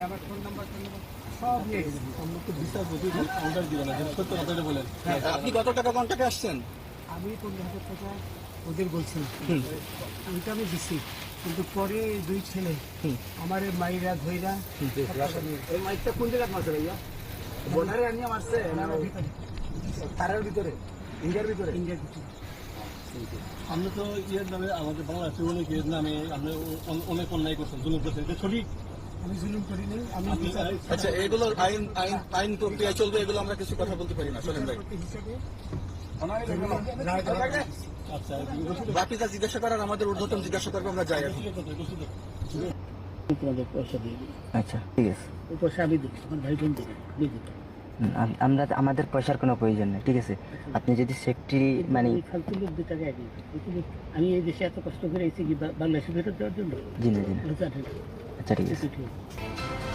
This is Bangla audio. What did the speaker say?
আমার ফোন নাম্বার সব নিয়ে গেছে। আমরা তো বিচার বুঝি কাউন্টার দিব না, সত্য কথাটা বলেন। আপনি কত টাকা কন্টাক্টে আসছেন? আমি 15,000 টাকা ওদের বলছিলাম, ওইটা আমি দিচ্ছি, কিন্তু পরে দুই ছেলে আমার মাইরা ধইরা এই মাইকটা কোন জায়গায় মারছে ভাইয়া? বর্ডারে আনিয়ে মারছে না ভিতরে তারের ভিতরে, ইন্ডিয়ার ভিতরে? ইন্ডিয়ার ভিতরে। আমরা তো ইয়ের নামে আমাদের বাংলাদেশের অনেক ইয়ের নামে আপনি অনেক অন্যায় করছেন, জুলুম করছেন, এটা সঠিক? আমি জুলুম করিনি, আমি আপনি আচ্ছা, এগুলোর আইন আইন আইন প্রক্রিয়া চলবে, এগুলো আমরা কিছু কথা বলতে পারি না। শোনেন ভাই, হিসেবে আচ্ছা বাকি যা জিজ্ঞাসা করার আমাদের ঊর্ধ্বতন জিজ্ঞাসা করবো, আমরা যাই এখন। তোমাদের পয়সা দিয়ে দিই, আচ্ছা ঠিক আছে। ওই পয়সা আমি দিই, আমার ভাই বোন দিই দিত। আমরা আমাদের পয়সার কোনো প্রয়োজন নেই, ঠিক আছে? আপনি যদি সেফটি মানে ফালতু লোক 2 টাকা আগে আমি এই দেশে এত কষ্ট করে এসেছি কি বাংলাদেশে ফেরত দেওয়ার জন্য? জি না জি না, বুঝতে আচ্ছা ঠিক আছে। পারছেন?